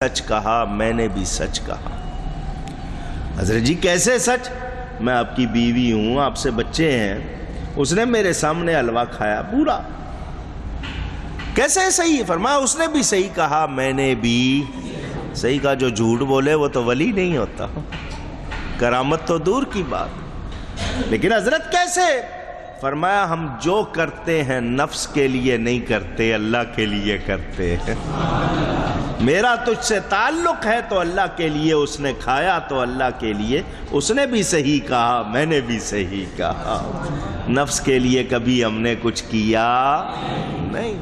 سچ کہا، میں نے بھی سچ کہا۔ حضرت جی کیسے سچ؟ میں آپ کی بیوی ہوں، آپ سے بچے ہیں، اس نے میرے سامنے حلوہ کھایا پورا، کیسے صحیح؟ فرمایا اس نے بھی صحیح کہا، میں نے بھی صحیح کہا۔ جو جھوٹ بولے وہ تو ولی نہیں ہوتا، کرامت تو دور کی بات۔ لیکن حضرت کیسے؟ فرمایا ہم جو کرتے ہیں نفس کے لیے نہیں کرتے، اللہ کے لیے کرتے ہیں۔ میرا تجھ سے تعلق ہے تو اللہ کے لیے، اس نے کھایا تو اللہ کے لیے، اس نے بھی صحیح کہا، میں نے بھی صحیح کہا۔ نفس کے لیے کبھی ہم نے کچھ کیا نہیں۔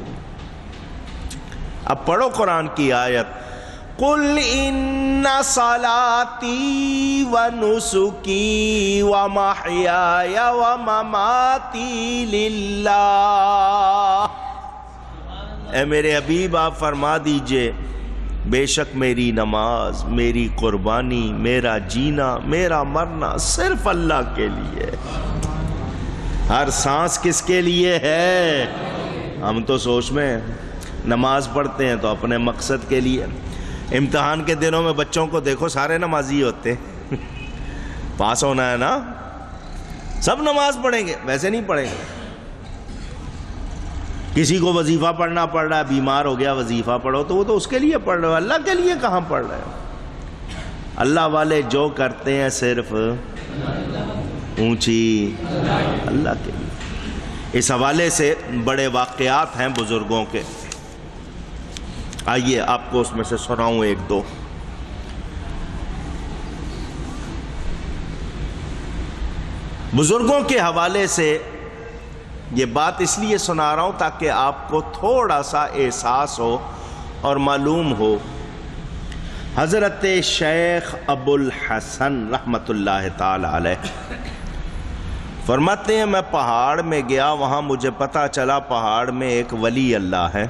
اب پڑھو قرآن کی آیت، قُلْ إِنَّ صَلَاتِي وَنُسُكِي وَمَحْيَايَ وَمَمَاتِي لِلَّهِ۔ اے میرے حبیب آپ فرما دیجئے بے شک میری نماز، میری قربانی، میرا جینا، میرا مرنا صرف اللہ کے لیے۔ ہر سانس کس کے لیے ہے؟ ہم تو سوچ میں نماز پڑھتے ہیں تو اپنے مقصد کے لیے۔ امتحان کے دنوں میں بچوں کو دیکھو، سارے نمازی ہوتے ہیں، پاس ہونا ہے نا، سب نماز پڑھیں گے، ویسے نہیں پڑھیں گے۔ کسی کو وظیفہ پڑھنا پڑ رہا ہے، بیمار ہو گیا وظیفہ پڑھو، تو وہ تو اس کے لیے پڑھ رہے ہو، اللہ کے لیے کہاں پڑھ رہے ہو؟ اللہ والے جو کرتے ہیں صرف اونچی اللہ کے لیے۔ اس حوالے سے بڑے واقعات ہیں بزرگوں کے، آئیے آپ کو اس میں سے سناؤں ایک دو۔ بزرگوں کے حوالے سے یہ بات اس لیے سنا رہا ہوں تاکہ آپ کو تھوڑا سا احساس ہو اور معلوم ہو۔ حضرت شیخ ابو الحسن رحمت اللہ تعالی علیہ فرماتے ہیں میں پہاڑ میں گیا، وہاں مجھے پتا چلا پہاڑ میں ایک ولی اللہ ہے،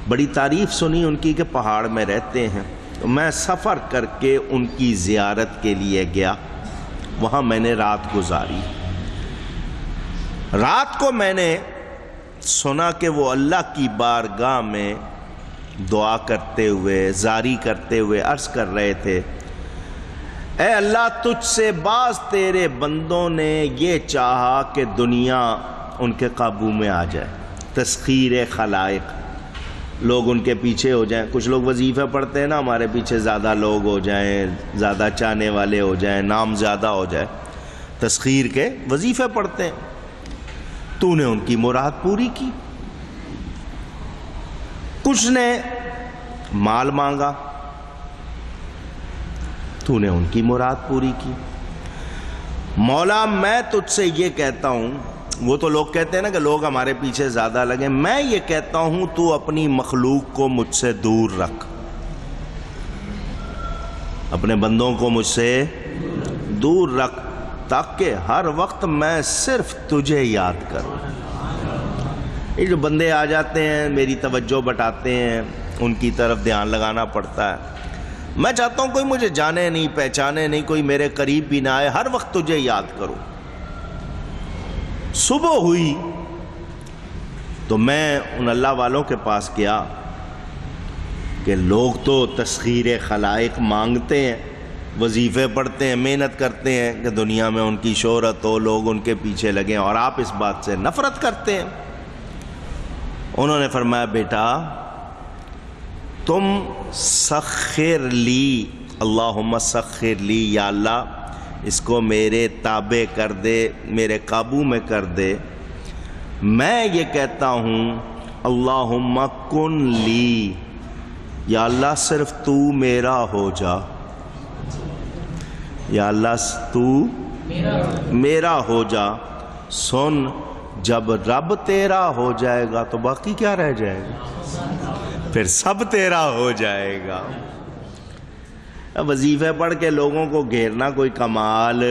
بڑی تعریف سنی ان کی کہ پہاڑ میں رہتے ہیں، تو میں سفر کر کے ان کی زیارت کے لیے گیا، وہاں میں نے رات گزاری۔ رات کو میں نے سنا کہ وہ اللہ کی بارگاہ میں دعا کرتے ہوئے، زاری کرتے ہوئے عرض کر رہے تھے، اے اللہ تجھ سے بعض تیرے بندوں نے یہ چاہا کہ دنیا ان کے قابو میں آ جائے، تسخیر خلائق، لوگ ان کے پیچھے ہو جائیں۔ کچھ لوگ وظیفے پڑھتے ہیں نا، ہمارے پیچھے زیادہ لوگ ہو جائیں، زیادہ چاہنے والے ہو جائیں، نام زیادہ ہو جائے، تسخیر کے وظیفے پڑھتے ہیں۔ تو نے ان کی مراد پوری کی۔ کچھ نے مال مانگا، تو نے ان کی مراد پوری کی۔ مولا میں تجھ سے یہ کہتا ہوں، وہ تو لوگ کہتے ہیں نا کہ لوگ ہمارے پیچھے زیادہ لگیں، میں یہ کہتا ہوں تو اپنی مخلوق کو مجھ سے دور رکھ، اپنے بندوں کو مجھ سے دور رکھ، تاکہ ہر وقت میں صرف تجھے یاد کروں۔ یہ جو بندے آ جاتے ہیں میری توجہ بٹاتے ہیں، ان کی طرف دھیان لگانا پڑتا ہے۔ میں چاہتا ہوں کوئی مجھے جانے نہیں، پہچانے نہیں، کوئی میرے قریب بھی نہ آئے، ہر وقت تجھے یاد کروں۔ صبح ہوئی تو میں ان اللہ والوں کے پاس گیا کہ لوگ تو تسخیر خلائق مانگتے ہیں، وظیفے پڑھتے ہیں، محنت کرتے ہیں کہ دنیا میں ان کی شہرت ہو، لوگ ان کے پیچھے لگیں، اور آپ اس بات سے نفرت کرتے ہیں۔ انہوں نے فرمایا بیٹا تم سخر لی، اللہم سخر لی، یا اللہ اس کو میرے تابع کر دے، میرے قابو میں کر دے۔ میں یہ کہتا ہوں اللہم کن لی، یا اللہ صرف تو میرا ہو جا، یا اللہ تو میرا ہو جا۔ سن جب رب تیرا ہو جائے گا تو باقی کیا رہ جائے گا؟ پھر سب تیرا ہو جائے گا۔ وظیفے پڑھ کے لوگوں کو گھیرنا کوئی کمال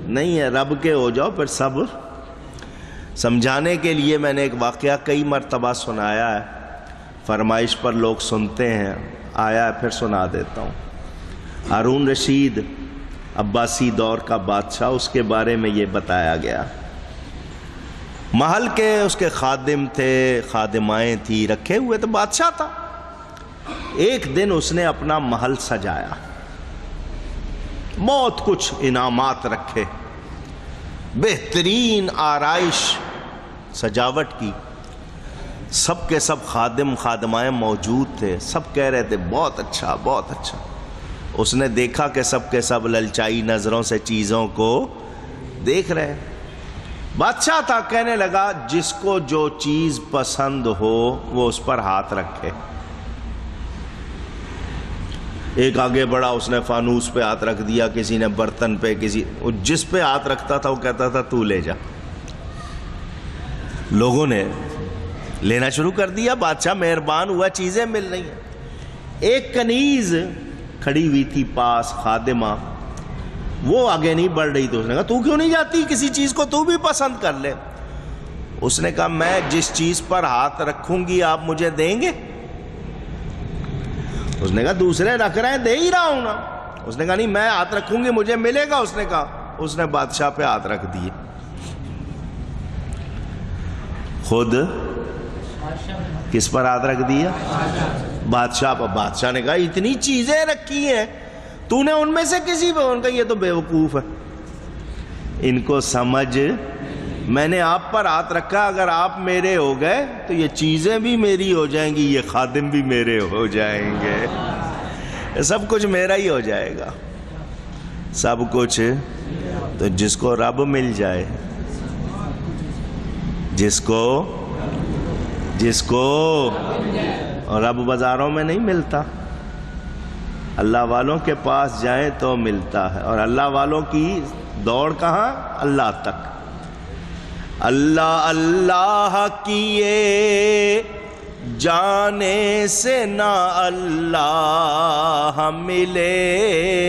نہیں ہے، رب کے ہو جاؤ پھر سب۔ سمجھانے کے لیے میں نے ایک واقعہ کئی مرتبہ سنایا ہے، فرمائش پر لوگ سنتے ہیں، آیا ہے پھر سنا دیتا ہوں۔ ہارون رشید عباسی دور کا بادشاہ، اس کے بارے میں یہ بتایا گیا، محل کے اس کے خادم تھے، خادمائیں تھی، رکھے ہوئے تو بادشاہ تھا۔ ایک دن اس نے اپنا محل سجایا، بہت کچھ انعامات رکھے، بہترین آرائش سجاوٹ کی، سب کے سب خادم خادمائیں موجود تھے، سب کہہ رہے تھے بہت اچھا بہت اچھا۔ اس نے دیکھا کہ سب کے سب للچائی نظروں سے چیزوں کو دیکھ رہے۔ بادشاہ تھا، کہنے لگا جس کو جو چیز پسند ہو وہ اس پر ہاتھ رکھے۔ ایک آگے بڑھا، اس نے فانوس پہ ہاتھ رکھ دیا، کسی نے برتن پہ، جس پہ ہاتھ رکھتا تھا وہ کہتا تھا تو لے جا۔ لوگوں نے لینا شروع کر دیا، بادشاہ مہربان ہوا، چیزیں مل رہی ہیں۔ ایک کنیز کھڑی ہوئی تھی پاس، خادمہ، وہ آگے نہیں بڑھ رہی، تو اس نے کہا تو کیوں نہیں جاتی، کسی چیز کو تو بھی پسند کر لے۔ اس نے کہا میں جس چیز پر ہاتھ رکھوں گی آپ مجھے دیں گے؟ اس نے کہا دوسرے رکھ رہے ہیں، دے ہی رہا ہوں نا۔ اس نے کہا نہیں میں ہاتھ رکھوں گی مجھے ملے گا۔ اس نے کہا، اس نے بادشاہ پہ ہاتھ رکھ دیے، خود کس پر ہاتھ رکھ دیا؟ بادشاہ پر۔ بادشاہ نے کہا اتنی چیزیں رکھی ہیں تو نے ان میں سے کسی پہ؟ ان کا یہ تو بیوقوف ہے، ان کو سمجھ میں نے آپ پر ہاتھ رکھا، اگر آپ میرے ہو گئے تو یہ چیزیں بھی میری ہو جائیں گی، یہ خادم بھی میرے ہو جائیں گے، سب کچھ میرا ہی ہو جائے گا، سب کچھ۔ تو جس کو رب مل جائے، جس کو اور رب بازاروں میں نہیں ملتا، اللہ والوں کے پاس جائیں تو ملتا ہے، اور اللہ والوں کی دوڑ کہاں؟ اللہ تک۔ اللہ اللہ کیے جانے سے نہ اللہ ملے،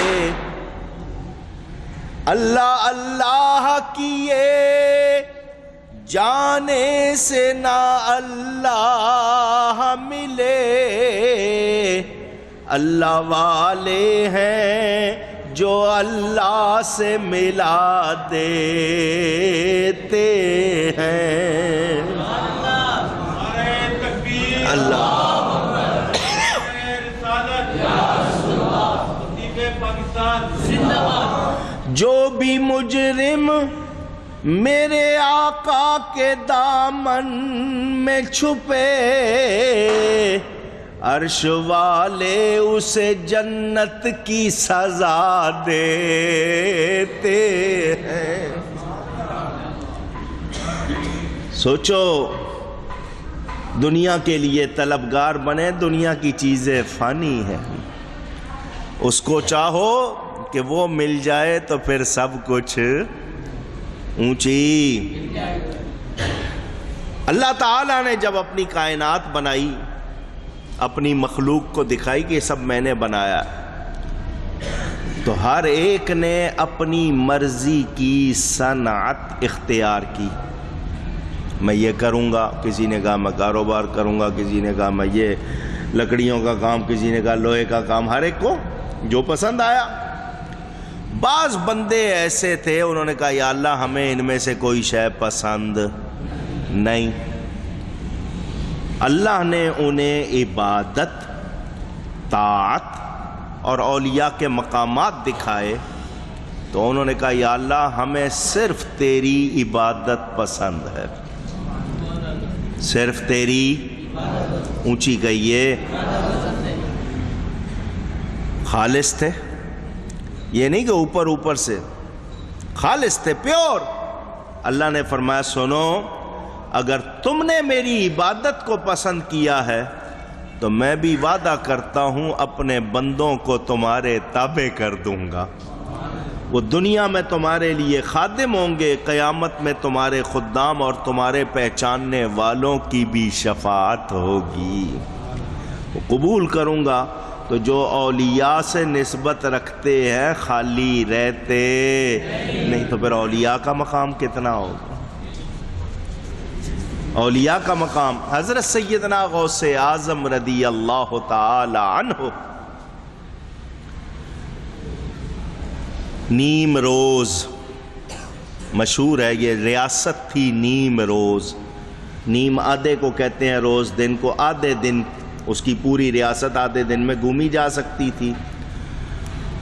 اللہ اللہ کیے جانے سے نہ اللہ ملے، اللہ والے ہیں جو اللہ سے ملا دیتے ہیں۔ اللہ جو بھی مجرم میرے آقا کے دامن میں چھپے، عرش والے اسے جنت کی سزا دیتے ہیں۔ سوچو، دنیا کے لیے طلبگار بنے، دنیا کی چیزیں فانی ہیں، اس کو چاہو کہ وہ مل جائے تو پھر سب کچھ اونچی۔ اللہ تعالیٰ نے جب اپنی کائنات بنائی، اپنی مخلوق کو دکھائی کہ یہ سب میں نے بنایا، تو ہر ایک نے اپنی مرضی کی صنعت اختیار کی۔ میں یہ کروں گا، کسی نے کہا میں کاروبار کروں گا، کسی نے کہا میں یہ لکڑیوں کا کام، کسی نے کہا لوہے کا کام، ہر ایک کو جو پسند آیا۔ بعض بندے ایسے تھے، انہوں نے کہا یا اللہ ہمیں ان میں سے کوئی شے پسند نہیں۔ اللہ نے انہیں عبادت، طاعت اور اولیاء کے مقامات دکھائے، تو انہوں نے کہا یا اللہ ہمیں صرف تیری عبادت پسند ہے، صرف تیری، اونچی کہیے، خالص تھے، یہ نہیں کہ اوپر اوپر سے، خالص تھے، پیور۔ اللہ نے فرمایا سنو، اگر تم نے میری عبادت کو پسند کیا ہے تو میں بھی وعدہ کرتا ہوں اپنے بندوں کو تمہارے تابع کر دوں گا، وہ دنیا میں تمہارے لیے خادم ہوں گے، قیامت میں تمہارے خدام اور تمہارے پہچاننے والوں کی بھی شفاعت ہوگی۔ وہ قبول کروں گا تو جو اولیاء سے نسبت رکھتے ہیں خالی رہتے نہیں، تو پھر اولیاء کا مقام کتنا ہوگا؟ اولیاء کا مقام، حضرت سیدنا غوث اعظم رضی اللہ تعالی عنہ نیم روز، مشہور ہے یہ ریاست تھی نیم روز، نیم آدھے کو کہتے ہیں روز، دن کو، آدھے دن اس کی پوری ریاست آدھے دن میں گھومی جا سکتی تھی.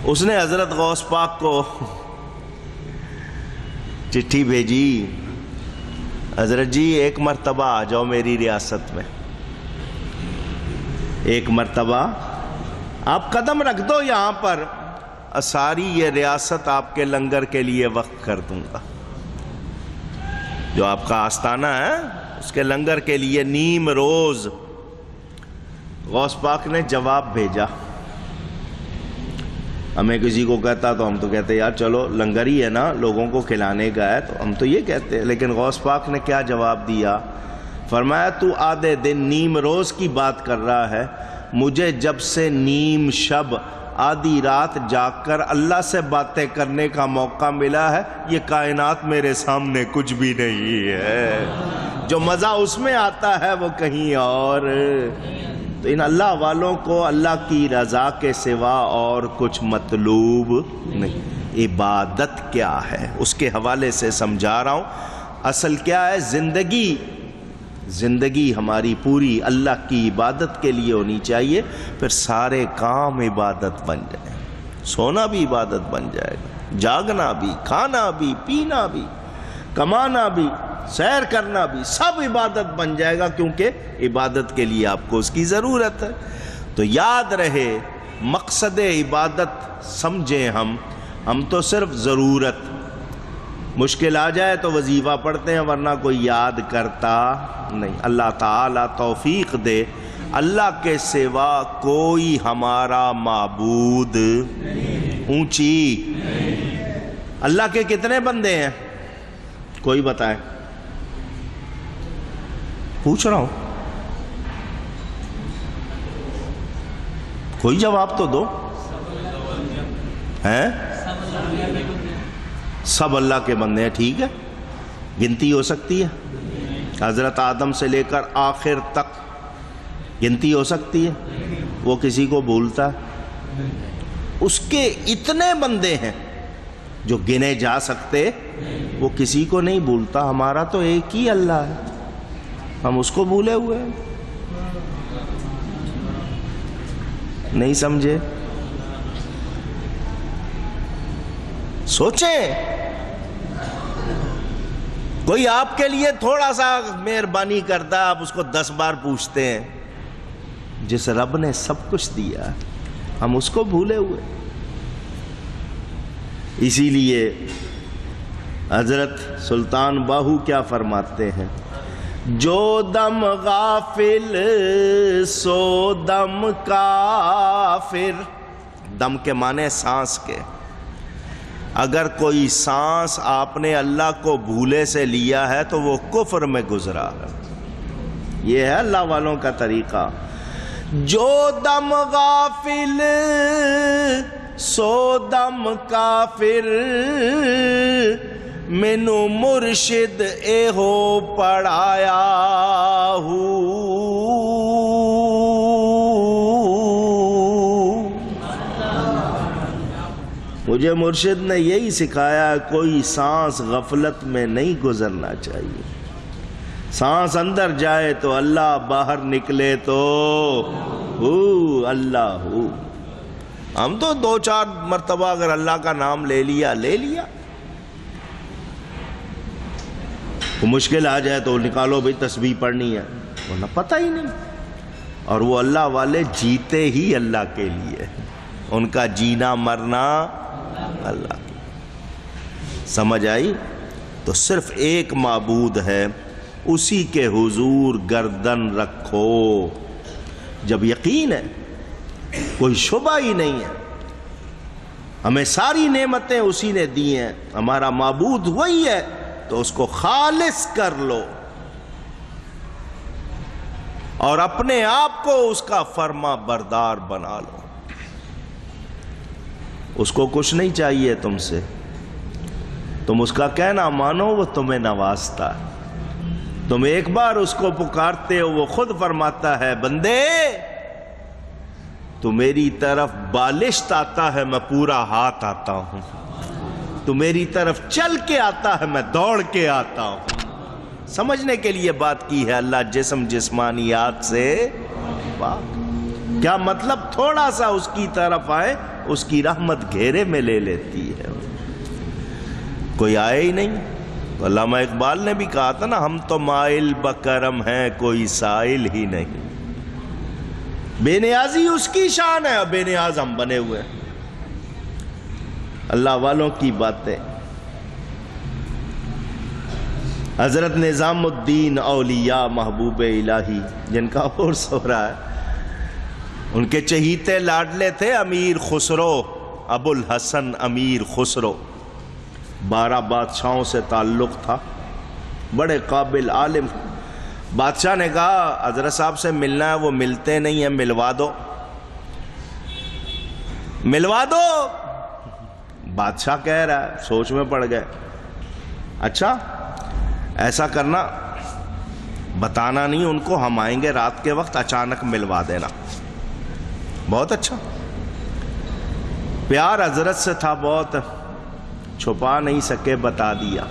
اس نے حضرت غوث پاک کو چٹھی بھیجی، حضرت جی ایک مرتبہ آ جاؤ میری ریاست میں، ایک مرتبہ آپ قدم رکھ دو یہاں پر، ساری یہ ریاست آپ کے لنگر کے لیے وقف کر دوں گا. جو آپ کا آستانہ ہے اس کے لنگر کے لیے نیم روز. غوث پاک نے جواب بھیجا. ہمیں کسی کو کہتا تو ہم تو کہتے یار چلو لنگر ہی ہے نا، لوگوں کو کھلانے کا ہے، تو ہم تو یہ کہتے ہیں. لیکن غوث پاک نے کیا جواب دیا؟ فرمایا تو آدھے دن نیم روز کی بات کر رہا ہے، مجھے جب سے نیم شب آدھی رات جاگ کر اللہ سے باتیں کرنے کا موقع ملا ہے، یہ کائنات میرے سامنے کچھ بھی نہیں ہے. جو مزہ اس میں آتا ہے وہ کہیں اور. تو ان اللہ والوں کو اللہ کی رضا کے سوا اور کچھ مطلوب نہیں. عبادت کیا ہے اس کے حوالے سے سمجھا رہا ہوں. اصل کیا ہے؟ زندگی ہماری پوری اللہ کی عبادت کے لیے ہونی چاہیے، پھر سارے کام عبادت بن جائیں. سونا بھی عبادت بن جائے گا، جاگنا بھی، کھانا بھی، پینا بھی، کمانا بھی، سیر کرنا بھی، سب عبادت بن جائے گا، کیونکہ عبادت کے لیے آپ کو اس کی ضرورت ہے. تو یاد رہے مقصد عبادت سمجھیں. ہم تو صرف ضرورت، مشکل آ جائے تو وظیفہ پڑھتے ہیں، ورنہ کوئی یاد کرتا نہیں. اللہ تعالیٰ توفیق دے. اللہ کے سوا کوئی ہمارا معبود اونچی. اللہ کے کتنے بندے ہیں کوئی بتائے؟ پوچھ رہا ہوں، کوئی جواب تو دو. ہیں؟ سب اللہ کے بندے ہیں. ٹھیک ہے، گنتی ہو سکتی ہے؟ حضرت آدم سے لے کر آخر تک گنتی ہو سکتی ہے؟ وہ کسی کو بھولتا ہے؟ اس کے اتنے بندے ہیں جو گنے جا سکتے، وہ کسی کو نہیں بھولتا. ہمارا تو ایک ہی اللہ ہے، ہم اس کو بھولے ہوئے ہیں. نہیں سمجھے؟ سوچیں. کوئی آپ کے لیے تھوڑا سا مہربانی کرتا ہے، آپ اس کو 10 بار پوچھتے ہیں. جس رب نے سب کچھ دیا ہم اس کو بھولے ہوئے. اسی لیے حضرت سلطان باہو کیا فرماتے ہیں؟ جو دم غافل سو دم کافر. دم کے معنی سانس کے. اگر کوئی سانس آپ نے اللہ کو بھولے سے لیا ہے تو وہ کفر میں گزرا ہے. یہ ہے اللہ والوں کا طریقہ. جو دم غافل سو دم کافر، مینو مرشد اے ہو پڑھایا ہوں. مجھے مرشد نے یہی سکھایا، کوئی سانس غفلت میں نہیں گزرنا چاہیے. سانس اندر جائے تو اللہ، باہر نکلے تو اللہ ہو. ہم تو 2-4 مرتبہ اگر اللہ کا نام لے لیا. وہ مشکل آ جائے تو نکالو بھئی تسبیح پڑھنی ہے، ورنہ پتہ ہی نہیں. اور وہ اللہ والے جیتے ہی اللہ کے لیے، ان کا جینا مرنا اللہ کی. سمجھ آئی؟ تو صرف ایک معبود ہے، اسی کے حضور گردن رکھو. جب یقین ہے، کوئی شبہ ہی نہیں ہے، ہمیں ساری نعمتیں اسی نے دی ہیں، ہمارا معبود وہی ہے، تو اس کو خالص کر لو اور اپنے آپ کو اس کا فرما بردار بنا لو. اس کو کچھ نہیں چاہیے تم سے، تم اس کا کہنا مانو، وہ تمہیں نوازتا ہے. تم ایک بار اس کو پکارتے ہو، وہ خود فرماتا ہے بندے تو میری طرف بالشت آتا ہے، میں پورا ہاتھ آتا ہوں. تو میری طرف چل کے آتا ہے، میں دوڑ کے آتا ہوں. سمجھنے کے لیے بات کی ہے. اللہ جسم جسمانیات سے پاک. کیا مطلب؟ تھوڑا سا اس کی طرف آئے اس کی رحمت گھیرے میں لے لیتی ہے، کوئی آئے ہی نہیں۔ تو علامہ اقبال نے بھی کہا تھا نا، ہم تو مائل بکرم ہیں کوئی سائل ہی نہیں۔ بے نیازی اس کی شان ہے اور بے نیاز ہم بنے ہوئے ہیں۔ اللہ والوں کی باتیں۔ حضرت نظام الدین اولیاء محبوب الہی جن کا عرس ہو رہا ہے، ان کے چہیتے لاڈلے تھے امیر خسرو، ابو الحسن امیر خسرو۔ 12 بادشاہوں سے تعلق تھا، بڑے قابل عالم۔ بادشاہ نے کہا حضرت صاحب سے ملنا ہے، وہ ملتے نہیں ہیں، ملوا دو ملوا دو۔ بادشاہ کہہ رہا ہے، سوچ میں پڑ گئے، اچھا ایسا کرنا، بتانا نہیں ان کو، ہم آئیں گے رات کے وقت، اچانک ملوا دینا۔ بہت اچھا، پیار حضرت سے تھا بہت، چھپا نہیں سکے، بتا دیا۔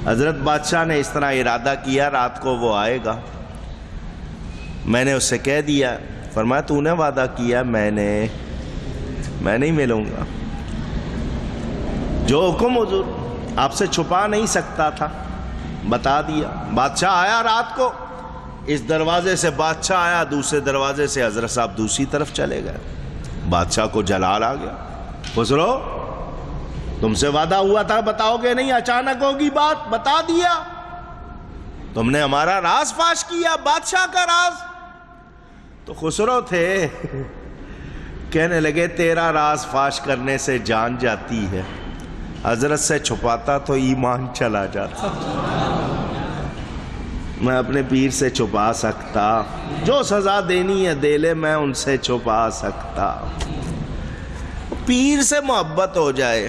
حضرت بادشاہ نے اس طرح ارادہ کیا رات کو وہ آئے گا، میں نے اس سے کہہ دیا۔ فرمایا تو نے وعدہ کیا، میں نہیں ملوں گا، جو حکم حضور، آپ سے چھپا نہیں سکتا تھا، بتا دیا۔ بادشاہ آیا رات کو، اس دروازے سے بادشاہ آیا، دوسرے دروازے سے حضرت صاحب دوسری طرف چلے گئے۔ بادشاہ کو جلال آ گیا، خسرو تم سے وعدہ ہوا تھا بتاؤ گے نہیں، اچانک ہوگی بات، بتا دیا، تم نے ہمارا راز فاش کیا، بادشاہ کا راز۔ تو خسرو تھے، کہنے لگے تیرا راز فاش کرنے سے جان جاتی ہے، حضرت سے چھپاتا تو ایمان چلا جاتا۔ میں اپنے پیر سے چھپا سکتا، جو سزا دینی ہے دے لے، میں ان سے چھپا سکتا۔ پیر سے محبت ہو جائے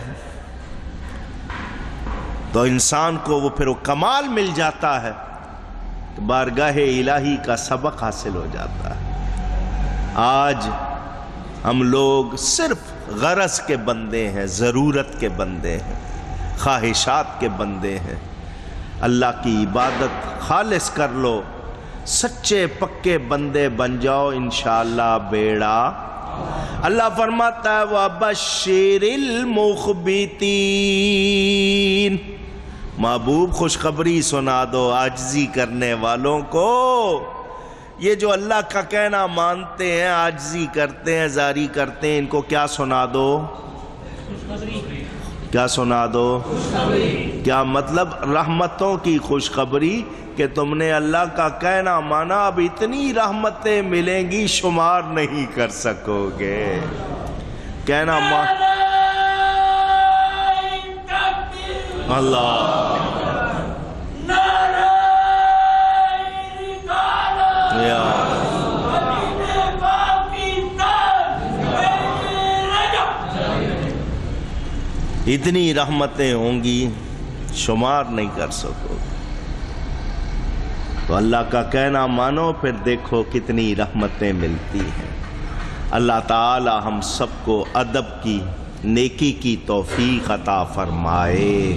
تو انسان کو وہ پھر وہ کمال مل جاتا ہے، تو بارگاہ الہی کا سبق حاصل ہو جاتا ہے۔ آج ہم لوگ صرف غرض کے بندے ہیں، ضرورت کے بندے ہیں، خواہشات کے بندے ہیں۔ اللہ کی عبادت خالص کر لو، سچے پکے بندے بن جاؤ، انشاءاللہ بیڑا۔ اللہ فرماتا ہے وَبَشِّرِ الْمُخْبِتِينَ، محبوب خوشخبری سنا دو عاجزی کرنے والوں کو۔ یہ جو اللہ کا کہنا مانتے ہیں، عاجزی کرتے ہیں، زاری کرتے ہیں، ان کو کیا سنا دو؟ کیا سنا دو؟ کیا مطلب؟ رحمتوں کی خوشخبری کہ تم نے اللہ کا کہنا مانا، اب اتنی رحمتیں ملیں گی شمار نہیں کر سکو گے۔ کہنا اللہ اتنی رحمتیں ہوں گی شمار نہیں کر سکو گے۔ تو اللہ کا کہنا مانو، پھر دیکھو کتنی رحمتیں ملتی ہیں۔ اللہ تعالی ہم سب کو ادب کی، نیکی کی توفیق عطا فرمائے۔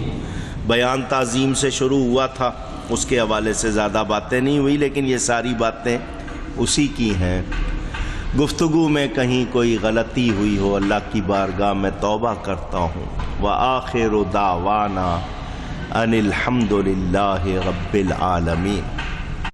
بیان تعظیم سے شروع ہوا تھا، اس کے حوالے سے زیادہ باتیں نہیں ہوئی، لیکن یہ ساری باتیں اسی کی ہیں۔ گفتگو میں کہیں کوئی غلطی ہوئی ہو، اللہ کی بارگاہ میں توبہ کرتا ہوں۔ وآخر دعوانا ان الحمد للہ رب العالمین۔